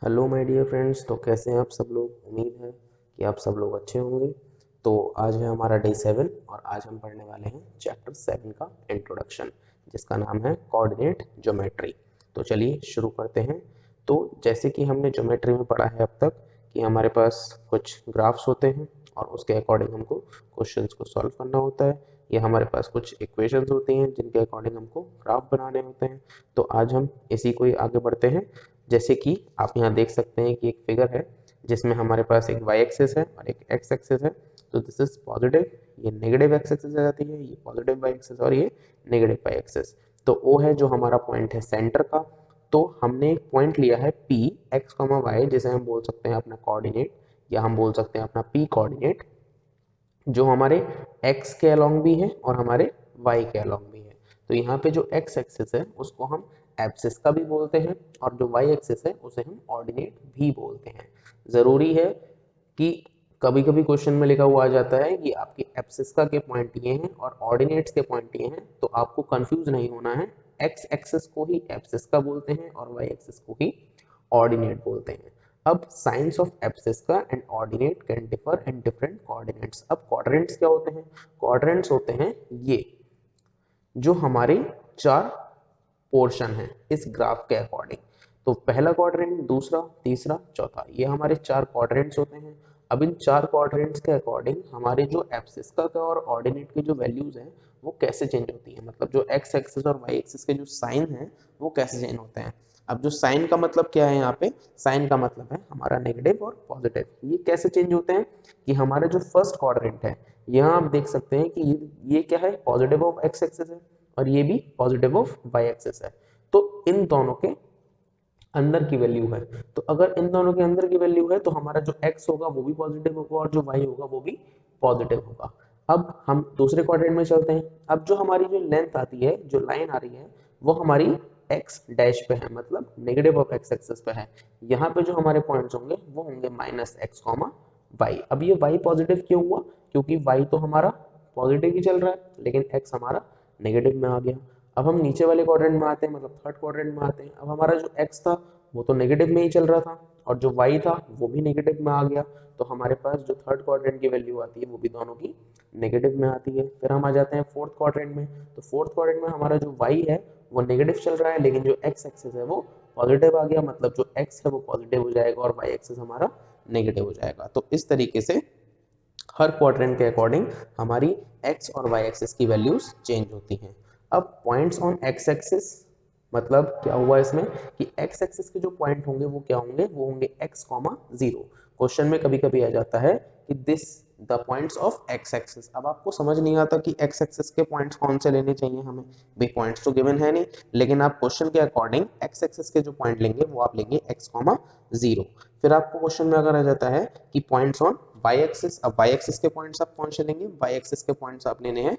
Hello my dear friends. तो कैसे हैं आप सब लोग। उम्मीद है कि आप सब लोग अच्छे होंगे। तो आज है हमारा डे 7 और आज हम पढ़ने वाले हैं चैप्टर 7 का इंट्रोडक्शन, जिसका नाम है कोऑर्डिनेट ज्योमेट्री। तो चलिए शुरू करते हैं। तो जैसे कि हमने ज्योमेट्री में पढ़ा है अब तक कि हमारे पास कुछ ग्राफ्स होते हैं और उसके अकॉर्डिंग हमको क्वेश्चंस को सॉल्व करना होता है, या हमारे पास कुछ इक्वेशंस होती हैं जिनके अकॉर्डिंग हमको ग्राफ बनाने होते हैं। तो आज हम इसी को ही आगे बढ़ते हैं। जैसे कि आप यहाँ देख सकते हैं कि एक फिगर है जिसमें हमारे पास एक वाई एक्सिस है और एक एक्स एक्सिस है। तो दिस इज पॉजिटिव, ये नेगेटिव एक्स एक्सिस आ जाती है, ये पॉजिटिव वाई एक्सिस और ये नेगेटिव वाई एक्सिस। तो ओ है जो हमारा पॉइंट है सेंटर का। तो हमने एक पॉइंट लिया है पी एक्स कॉमा वाई, जिसे हम बोल सकते हैं अपना कोऑर्डिनेट, या हम बोल सकते हैं अपना पी कोऑर्डिनेट, जो हमारे x के अलोंग भी है और हमारे y के अलोंग भी है। तो यहाँ पे जो x एक्सिस है उसको हम एब्सिस का भी बोलते हैं और जो y एक्सिस है उसे हम ऑर्डिनेट भी बोलते हैं। ज़रूरी है कि कभी कभी क्वेश्चन में लिखा हुआ आ जाता है कि आपके एब्सिस का के पॉइंट ये हैं और ऑर्डिनेट्स के पॉइंट ये हैं, तो आपको कंफ्यूज नहीं होना है। x एक्सिस को ही एब्सिस का बोलते हैं और y एक्सिस को ही ऑर्डिनेट बोलते हैं। अब साइंस ऑफ एब्सिस का and ordinate can differ in different coordinates. अब क्वाड्रेंट्स क्या होते हैं? क्वाड्रेंट्स होते हैं ये जो हमारे चार पोर्शन है इस ग्राफ के अकॉर्डिंग। तो पहला क्वाड्रेंट, दूसरा, तीसरा, चौथा, ये हमारे चार क्वाड्रेंट्स होते हैं। अब इन चार क्वाड्रेंट्स के अकॉर्डिंग हमारे जो एब्सिस का और ऑर्डिनेट के जो वैल्यूज हैं वो कैसे चेंज होती है, मतलब जो एक्स एक्सिस और वाई एक्सिस के जो साइन है वो कैसे चेंज होते हैं। अब जो साइन का मतलब क्या है, यहाँ पे साइन का मतलब है हमारा नेगेटिव और पॉजिटिव। ये कैसे चेंज होते हैं कि हमारा जो फर्स्ट क्वाड्रेंट है, यहाँ आप देख सकते हैं कि ये क्या है, पॉजिटिव ऑफ एक्स एक्सिस है और ये भी पॉजिटिव ऑफ वाई एक्सिस है। तो इन दोनों के अंदर की वैल्यू है। तो अगर इन दोनों के अंदर की वैल्यू है तो हमारा जो x होगा वो भी पॉजिटिव होगा और जो y होगा वो भी पॉजिटिव होगा। अब हम दूसरे क्वाड्रेंट में चलते हैं। अब जो हमारी जो लेंथ आती है, जो लाइन आ रही है, वो हमारी x डैश पे है, मतलब नेगेटिव ऑफ x एक्सिस पे है। यहाँ पे जो हमारे पॉइंट्स होंगे वो होंगे माइनस एक्स कॉमा वाई। अब ये y पॉजिटिव क्यों हुआ? क्योंकि y तो हमारा पॉजिटिव ही चल रहा है लेकिन x हमारा नेगेटिव में आ गया। अब हम नीचे वाले क्वाड्रेंट में आते हैं, मतलब थर्ड क्वाड्रेंट में आते हैं। अब हमारा जो x था वो तो नेगेटिव में ही चल रहा था और जो y था वो भी नेगेटिव में आ गया। तो हमारे पास जो थर्ड क्वाड्रेंट की वैल्यू आती है वो भी दोनों की नेगेटिव में आती है। फिर हम आ जाते हैं फोर्थ क्वाड्रेंट में। तो फोर्थ क्वाड्रेंट में हमारा जो y है वो नेगेटिव चल रहा है लेकिन जो x एक्सिस है वो पॉजिटिव आ गया, मतलब जो x है वो पॉजिटिव हो जाएगा और y एक्सिस हमारा नेगेटिव हो जाएगा। तो इस तरीके से हर क्वाड्रेंट के अकॉर्डिंग हमारी x और y एक्सिस की वैल्यूज चेंज होती हैं। अब पॉइंट्स ऑन x एक्सिस मतलब क्या हुआ इसमें कि x एक्सिस के जो पॉइंट होंगे वो क्या होंगे, वो होंगे x कॉमा जीरो। क्वेश्चन में कभी कभी आ जाता है कि this the points of x axis. अब आपको समझ नहीं आता कि x एक्सिस के पॉइंट्स कौन से लेने चाहिए हमें, भाई पॉइंट्स तो गिवन है नहीं, लेकिन आप क्वेश्चन के अकॉर्डिंग x एक्सिस के जो पॉइंट लेंगे वो आप लेंगे x कॉमा जीरो। फिर आपको क्वेश्चन में अगर आ जाता है कि पॉइंट्स ऑन y एक्सिस, अब y एक्सिस के पॉइंट्स आप कौन से लेंगे, y एक्सिस के पॉइंट्स आप लेने हैं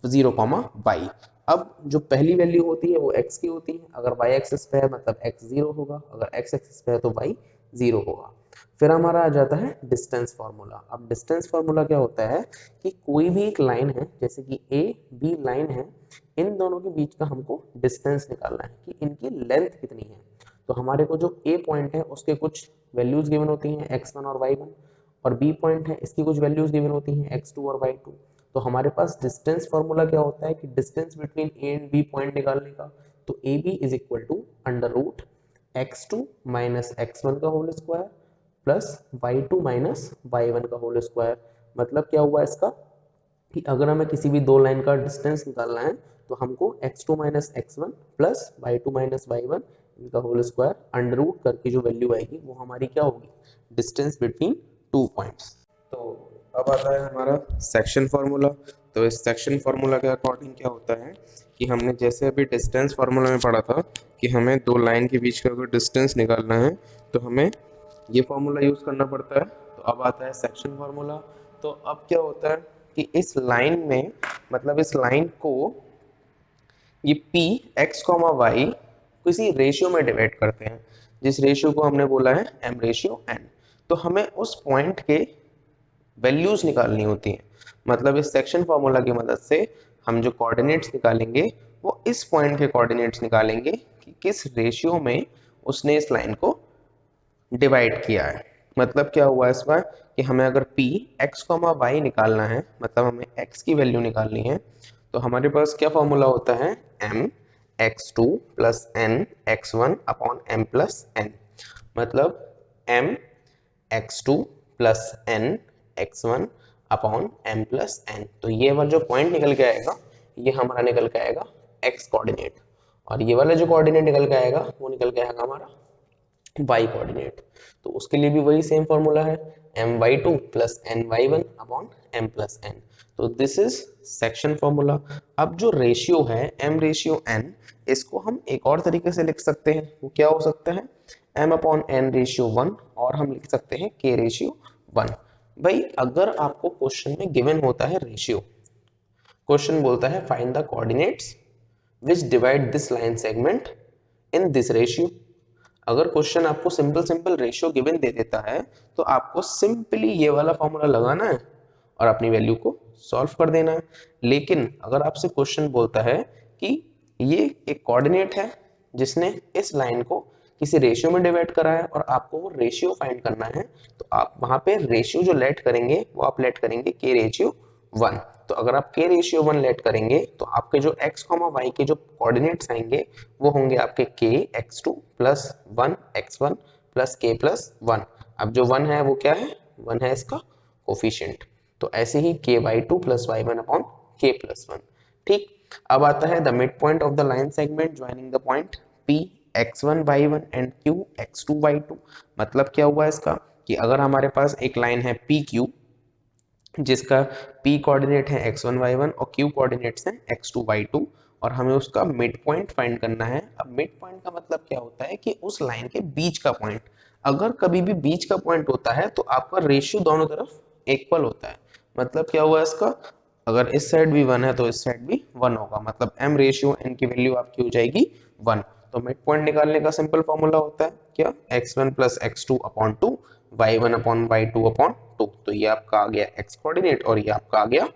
0 कॉमा y। अब जो पहली वैल्यू होती है वो x की होती है, अगर y एक्सिस पे है मतलब x 0 होगा, अगर x एक्सिस पे है तो y 0 होगा। फिर हमारा आ जाता है डिस्टेंस फार्मूला। अब डिस्टेंस फार्मूला क्या होता है कि कोई भी एक लाइन है, जैसे कि ए बी लाइन है, इन दोनों के बीच का हमको डिस्टेंस निकालना है कि इनकी लेंथ कितनी है। तो हमारे को जो ए पॉइंट है उसके कुछ वैल्यूज गिवन होती हैं x1 और y1, और बी पॉइंट है इसकी कुछ वैल्यूज गिवन होती हैं x2 और y2। तो हमारे पास डिस्टेंस फार्मूला क्या होता है कि distance between A and B point निकालने का। तो A B is equal to under root x2 minus x1 का whole square plus y2 minus y1 का होल स्क्वायर। मतलब क्या हुआ इसका कि अगर हमें किसी भी दो लाइन का डिस्टेंस निकालना है तो हमको x2 minus x1 plus y2 minus y1 इनका होल स्क्वायर अंडर रूट करके जो वैल्यू आएगी वो हमारी क्या होगी, डिस्टेंस बिटवीन टू पॉइंट्स। तो अब आता है हमारा सेक्शन फार्मूला। तो इस सेक्शन फार्मूला के अकॉर्डिंग क्या होता है कि हमने जैसे अभी डिस्टेंस फार्मूला में पढ़ा था कि हमें दो लाइन के बीच का अगर डिस्टेंस निकालना है तो हमें ये फार्मूला यूज़ करना पड़ता है। तो अब आता है सेक्शन फार्मूला। तो अब क्या होता है कि इस लाइन में, मतलब इस लाइन को ये p x कॉमा वाई किसी रेशियो में डिवाइड करते हैं, जिस रेशियो को हमने बोला है m रेशियो n। तो हमें उस पॉइंट के वैल्यूज निकालनी होती हैं। मतलब इस सेक्शन फार्मूला की मदद से हम जो कोऑर्डिनेट्स निकालेंगे वो इस पॉइंट के कोऑर्डिनेट्स निकालेंगे कि किस रेशियो में उसने इस लाइन को डिवाइड किया है। मतलब क्या हुआ इस बार कि हमें अगर p x, y निकालना है, मतलब हमें x की वैल्यू निकालनी है, तो हमारे पास क्या फॉर्मूला होता है, m x2 plus n x1 upon m plus n। मतलब m x2 plus n x1 upon m plus n। तो ये वाला जो पॉइंट निकल के आएगा ये हमारा निकल के आएगा x कोऑर्डिनेट, और ये वाला जो कोऑर्डिनेट निकल के आएगा वो निकल के आएगा हमारा y कोऑर्डिनेट। तो उसके लिए भी वही सेम फॉर्मूला है, my2 plus ny1 upon m plus n। तो दिस इज सेक्शन फॉर्मूला। अब जो रेशियो है m रेशियो n, इसको हम एक और तरीके से लिख सकते हैं। वो क्या हो सकता है, m अपॉन n रेशियो 1, और हम लिख सकते हैं k रेशियो 1। भाई अगर आपको क्वेश्चन में गिवन होता है रेशियो, क्वेश्चन बोलता है find the coordinates which divide this line segment in this ratio, अगर क्वेश्चन आपको सिंपल सिंपल रेशियो गिवन दे देता है तो आपको सिंपली ये वाला फॉर्मूला लगाना है और अपनी वैल्यू को सॉल्व कर देना है। लेकिन अगर आपसे क्वेश्चन बोलता है कि ये एक कोऑर्डिनेट है जिसने इस लाइन को किसी रेशियो में डिवाइड करा है और आपको वो रेशियो फाइंड करना है, तो आप वहां पे रेशियो जो लेट करेंगे वो आप लेट करेंगे के रेशियो 1। तो अगर आप के रेशियो 1 लेट करेंगे तो आपके जो x, y के जो कोऑर्डिनेट्स आएंगे वो होंगे आपके k x2 plus 1 x1 plus k plus 1। अब जो 1 है वो क्या है, 1 है इसका कोफिशिएंट। तो ऐसे ही k y2 plus y1 upon k plus 1। ठीक, अब आता है the mid point of the line segment joining the point p x1 y1 and q x2 y2। मतलब क्या हुआ इसका कि अगर हमारे पास एक लाइन है pq जिसका p कोऑर्डिनेट है x1 y1 और q कोऑर्डिनेट्स हैं x2 y2, और हमें उसका मिड पॉइंट फाइंड करना है। अब मिड पॉइंट का मतलब क्या होता है कि उस लाइन के बीच का पॉइंट। अगर कभी भी बीच का पॉइंट होता है तो आपका रेशियो दोनों तरफ इक्वल होता है। मतलब क्या हुआ इसका, अगर इस साइड भी 1 है तो इस साइड भी 1 होगा, मतलब m रेशियो n की वैल्यू आपकी हो जाएगी 1। तो मिड पॉइंट निकालने का सिंपल फॉर्मूला होता है क्या, x1 plus x2 upon 2 y1 upon y2 upon 2। तो ये आपका आ गया x कोऑर्डिनेट और ये आपका आ गया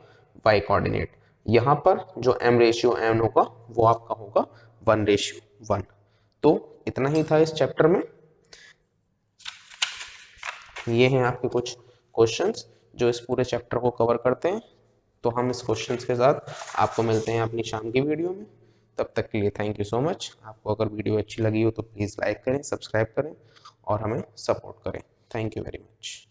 y कोऑर्डिनेट। यहाँ पर जो m रेशियो n होगा वो आपका होगा 1 रेशियो 1। तो इतना ही था इस चैप्टर में। ये हैं आपके कुछ क्वेश्चंस जो इस पूरे चैप्टर को कवर करते हैं। तो हम इस क्वेश्चंस के साथ आपको मिलते हैं अपनी शाम की वीडियो में। तब तक के लिए थैंक यू सो मच। आपको अगर वीडियो अच्छी लगी हो तो प्लीज़ लाइक करें, सब्सक्राइब करें और हमें सपोर्ट करें। Thank you very much.